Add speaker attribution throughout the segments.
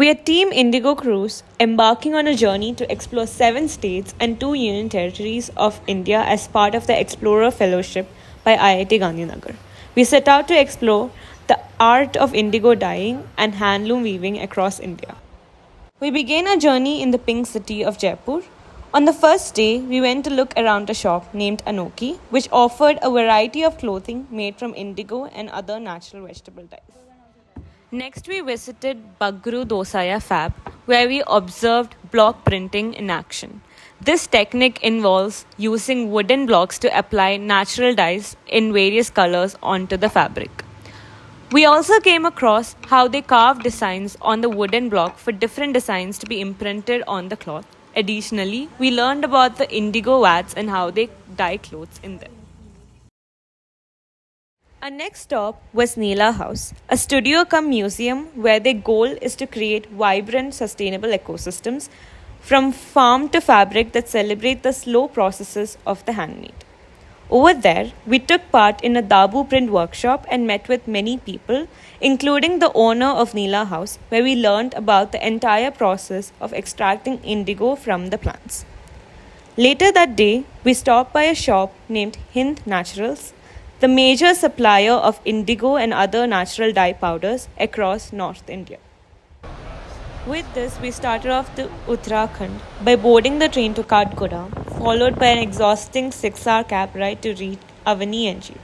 Speaker 1: We are Team Indigo Cruise, embarking on a journey to explore 7 states and 2 union territories of India as part of the Explorer Fellowship by IIT Gandhinagar. We set out to explore the art of indigo dyeing and handloom weaving across India. We began our journey in the pink city of Jaipur. On the first day, we went to look around a shop named Anoki, which offered a variety of clothing made from indigo and other natural vegetable dyes. Next, we visited Bagru Dosaya Fab, where we observed block printing in action. This technique involves using wooden blocks to apply natural dyes in various colors onto the fabric. We also came across how they carved designs on the wooden block for different designs to be imprinted on the cloth. Additionally, we learned about the indigo vats and how they dye clothes in them. Our next stop was Neela House, a studio cum museum where their goal is to create vibrant, sustainable ecosystems from farm to fabric that celebrate the slow processes of the handmade. Over there, we took part in a Dabu print workshop and met with many people, including the owner of Neela House, where we learned about the entire process of extracting indigo from the plants. Later that day, we stopped by a shop named Hind Naturals, the major supplier of indigo and other natural dye powders across North India. With this, we started off to Uttarakhand by boarding the train to Kathgodam, followed by an exhausting 6-hour cab ride to reach Avani NG.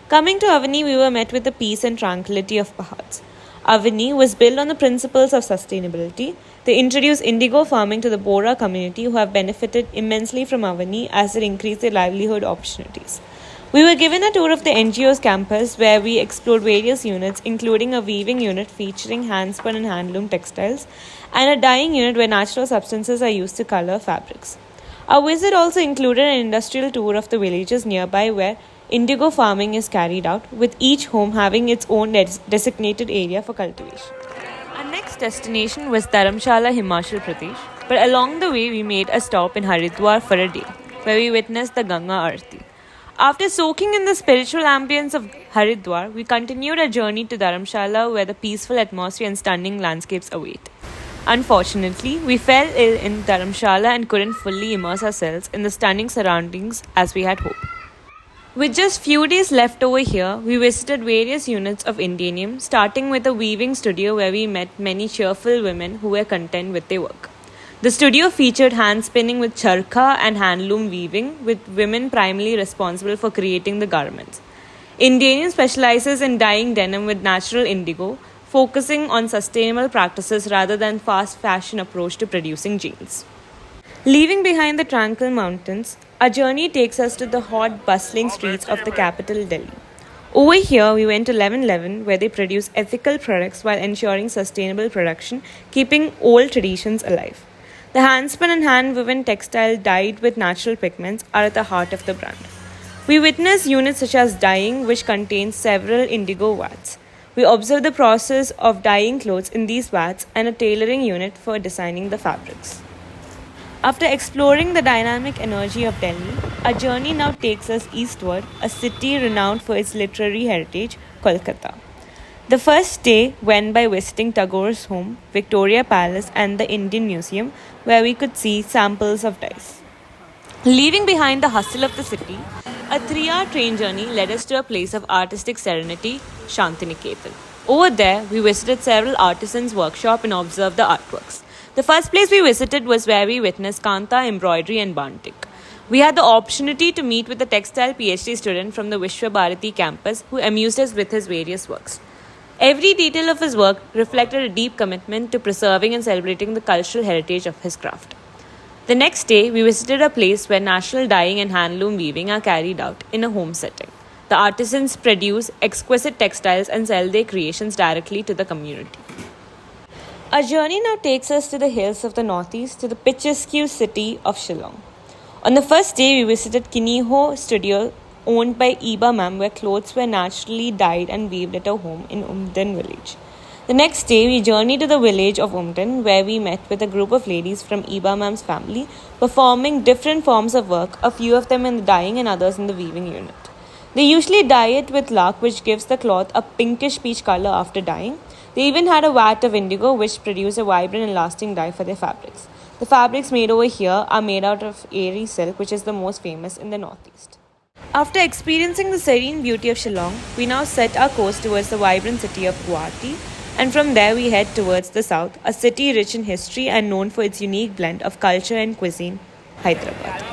Speaker 1: Coming to Avani, we were met with the peace and tranquility of Pahads. Avani was built on the principles of sustainability. They introduced indigo farming to the Bora community, who have benefited immensely from Avani as it increased their livelihood opportunities. We were given a tour of the NGO's campus where we explored various units, including a weaving unit featuring handspun and handloom textiles, and a dyeing unit where natural substances are used to color fabrics. Our visit also included an industrial tour of the villages nearby where indigo farming is carried out, with each home having its own designated area for cultivation. Our next destination was Dharamshala, Himachal Pradesh, but along the way we made a stop in Haridwar for a day, where we witnessed the Ganga Aarti. After soaking in the spiritual ambience of Haridwar, we continued our journey to Dharamshala, where the peaceful atmosphere and stunning landscapes await. Unfortunately, we fell ill in Dharamshala and couldn't fully immerse ourselves in the stunning surroundings as we had hoped. With just few days left over here, we visited various units of Indianium, starting with a weaving studio where we met many cheerful women who were content with their work. The studio featured hand spinning with charkha and handloom weaving, with women primarily responsible for creating the garments. Indianium specializes in dyeing denim with natural indigo, focusing on sustainable practices rather than fast fashion approach to producing jeans. Leaving behind the tranquil mountains, our journey takes us to the hot, bustling streets of the capital, Delhi. Over here, we went to 1111, where they produce ethical products while ensuring sustainable production, keeping old traditions alive. The handspun and hand-woven textile dyed with natural pigments are at the heart of the brand. We witness units such as dyeing, which contains several indigo vats. We observe the process of dyeing clothes in these vats and a tailoring unit for designing the fabrics. After exploring the dynamic energy of Delhi, our journey now takes us eastward, a city renowned for its literary heritage, Kolkata. The first day went by visiting Tagore's home, Victoria Palace, and the Indian Museum, where we could see samples of dyes. Leaving behind the hustle of the city, a 3-hour train journey led us to a place of artistic serenity, Shantiniketan. Over there, we visited several artisans' workshops and observed the artworks. The first place we visited was where we witnessed Kanta embroidery and Bantik. We had the opportunity to meet with a textile PhD student from the Vishwa Bharati campus who amused us with his various works. Every detail of his work reflected a deep commitment to preserving and celebrating the cultural heritage of his craft. The next day, we visited a place where natural dyeing and handloom weaving are carried out in a home setting. The artisans produce exquisite textiles and sell their creations directly to the community. Our journey now takes us to the hills of the northeast, to the picturesque city of Shillong. On the first day, we visited Kiniho Studio, owned by Iba Ma'am, where clothes were naturally dyed and weaved at her home in Umdan village. The next day, we journeyed to the village of Umdan, where we met with a group of ladies from Iba Ma'am's family, performing different forms of work, a few of them in the dyeing and others in the weaving unit. They usually dye it with lac, which gives the cloth a pinkish peach color after dyeing. They even had a vat of indigo which produced a vibrant and lasting dye for their fabrics. The fabrics made over here are made out of Eri silk, which is the most famous in the northeast. After experiencing the serene beauty of Shillong, we now set our course towards the vibrant city of Guwahati, and from there we head towards the south, a city rich in history and known for its unique blend of culture and cuisine, Hyderabad.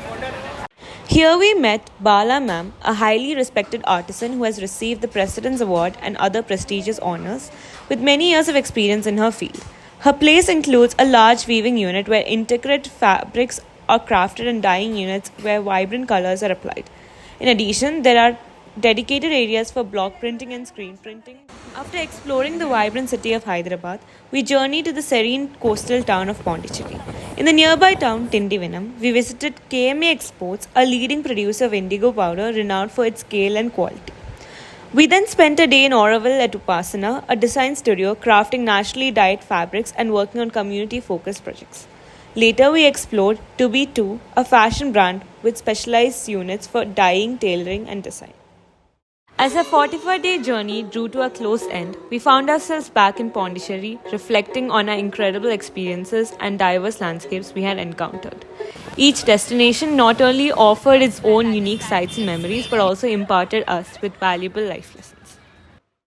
Speaker 1: Here we met Bala Ma'am, a highly respected artisan who has received the President's Award and other prestigious honors, with many years of experience in her field. Her place includes a large weaving unit where intricate fabrics are crafted and dyeing units where vibrant colors are applied. In addition, there are dedicated areas for block printing and screen printing. After exploring the vibrant city of Hyderabad, we journeyed to the serene coastal town of Pondicherry. In the nearby town Tindivanam, we visited KMA Exports, a leading producer of indigo powder renowned for its scale and quality. We then spent a day in Auroville at Upasana, a design studio crafting naturally dyed fabrics and working on community focused projects. Later, we explored To Be Two, a fashion brand with specialized units for dyeing, tailoring, and design. As our 45-day journey drew to a close end, we found ourselves back in Pondicherry, reflecting on our incredible experiences and diverse landscapes we had encountered. Each destination not only offered its own unique sights and memories, but also imparted us with valuable life lessons.